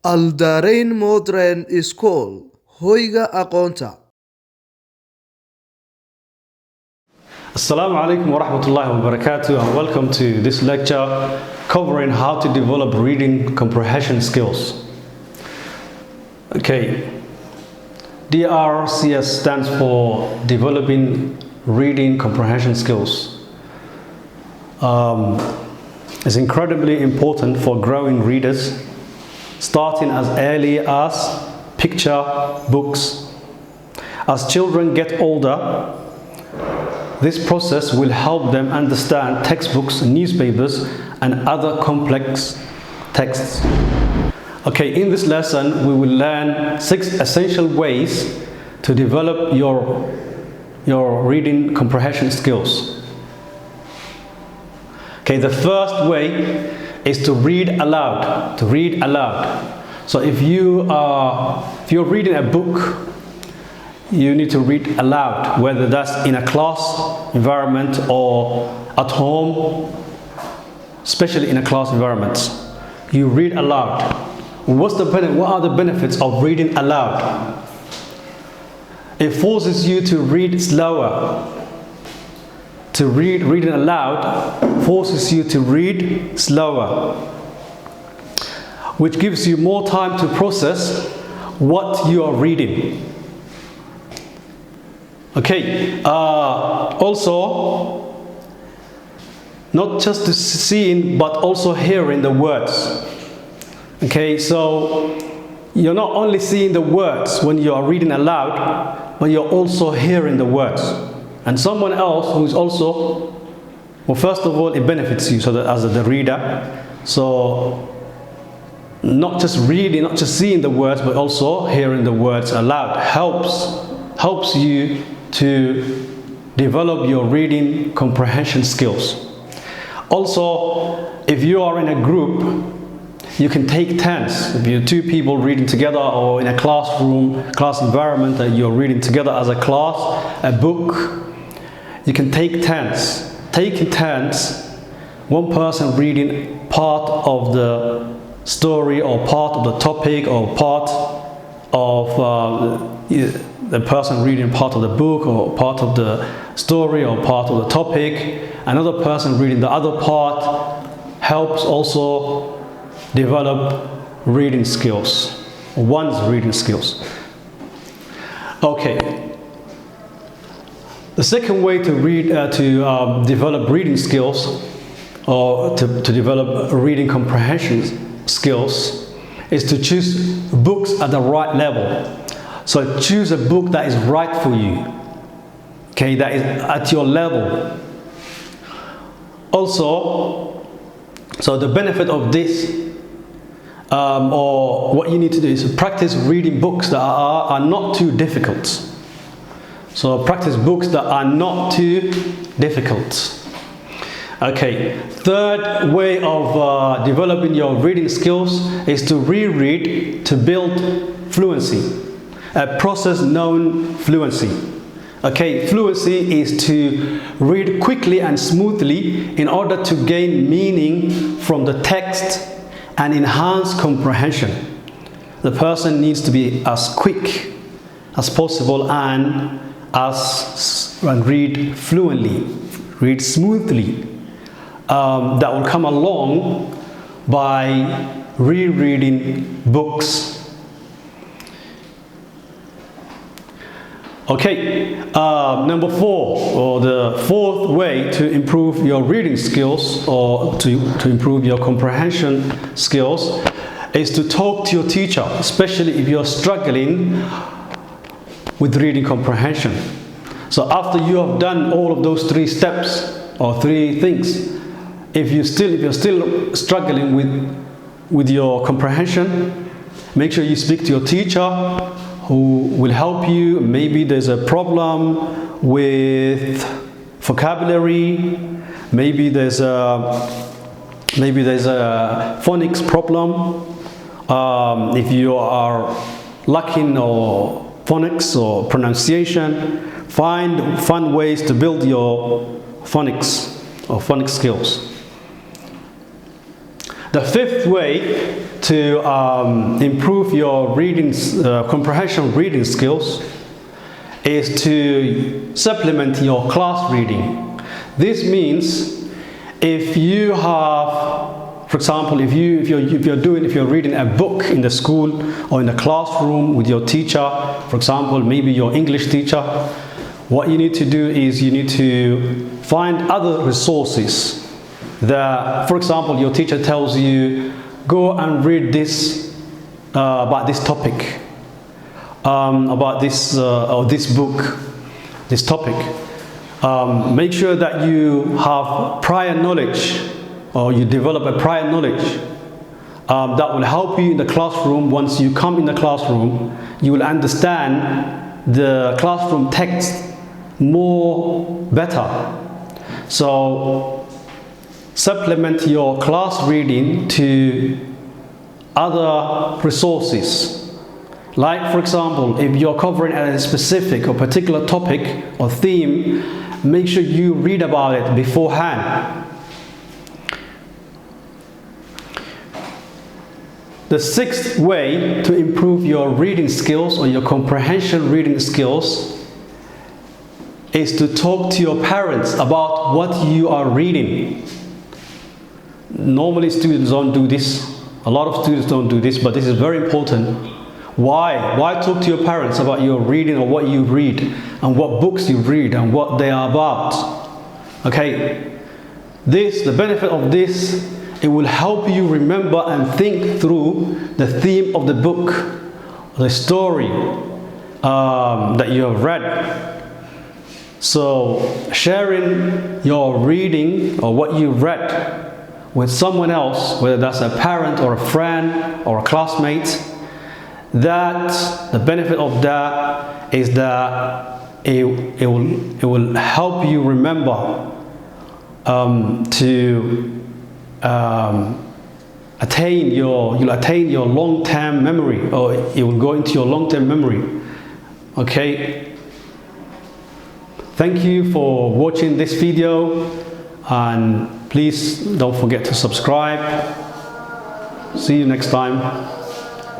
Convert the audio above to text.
Al-Dareyn Modern School, hoyga aqoonta. Assalamu alaikum wa rahmatullahi wa barakatuh, and welcome to this lecture covering how to develop reading comprehension skills. Okay, DRCS stands for Developing Reading Comprehension Skills. It's incredibly important for growing readers, starting as early as picture books. As children get older, this process will help them understand textbooks, newspapers, and other complex texts. Okay, in this lesson, we will learn 6 essential ways to develop your reading comprehension skills. Okay, the first way is to read aloud. So if you're reading a book, you need to read aloud, whether that's in a class environment or at home, especially in a class environment. You read aloud. What are the benefits of reading aloud? It forces you to read slower. Reading aloud forces you to read slower, which gives you more time to process what you are reading. Okay, also, not just seeing but also hearing the words. Okay, so you're not only seeing the words when you are reading aloud, but you're also hearing the words. And someone else who's also, well, first of all, it benefits you so that as the reader. So not just reading, not just seeing the words, but also hearing the words aloud helps you to develop your reading comprehension skills. Also, if you are in a group, you can take turns. If you're 2 people reading together, or in a class environment that you're reading together as a class, a book, you can take turns. Taking turns, one person reading part of the story or part of the topic or part of the person reading part of the book or part of the story or part of the topic, another person reading the other part, helps also develop reading skills, one's reading skills. Okay. The second way to develop reading skills, or to develop reading comprehension skills, is to choose books at the right level. So choose a book that is right for you, okay, that is at your level. Also, so the benefit of this, or what you need to do, is practice reading books that are not too difficult. So practice books that are not too difficult. Okay, third way of developing your reading skills is to reread to build fluency, a process known fluency. Okay, fluency is to read quickly and smoothly in order to gain meaning from the text and enhance comprehension. The person needs to be as quick as possible and read fluently, read smoothly. That will come along by rereading books. Okay, number 4, or the 4th way to improve your reading skills, or to improve your comprehension skills, is to talk to your teacher, especially if you're struggling with reading comprehension. So after you have done all of those 3 steps or 3 things, if you're still struggling with your comprehension, make sure you speak to your teacher, who will help you. Maybe there's a problem with vocabulary, maybe there's a phonics problem. If you are lacking or phonics or pronunciation, find fun ways to build your phonics or phonics skills. The 5th way to improve your comprehension reading skills is to supplement your class reading. This means if you have, for example, if you're reading a book in the school or in the classroom with your teacher, for example, maybe your English teacher, what you need to do is you need to find other resources that, for example, your teacher tells you, go and read this about this topic, about this or this book, this topic. Make sure that you have prior knowledge, or you develop a prior knowledge that will help you in the classroom. Once you come in the classroom, you will understand the classroom text better. So supplement your class reading to other resources. Like, for example, if you're covering a specific or particular topic or theme, make sure you read about it beforehand. The sixth way to improve your reading skills or your comprehension reading skills is to talk to your parents about what you are reading. Normally students don't do this. A lot of students don't do this, but this is very important. Why? Why talk to your parents about your reading or what you read and what books you read and what they are about? Okay, the benefit of this, it will help you remember and think through the theme of the book, the story that you have read. So sharing your reading or what you read with someone else, whether that's a parent or a friend or a classmate, that the benefit of that is that it will help you remember you'll attain your long-term memory, or it will go into your long-term memory. Okay, thank you for watching this video, and please don't forget to subscribe. See you next time.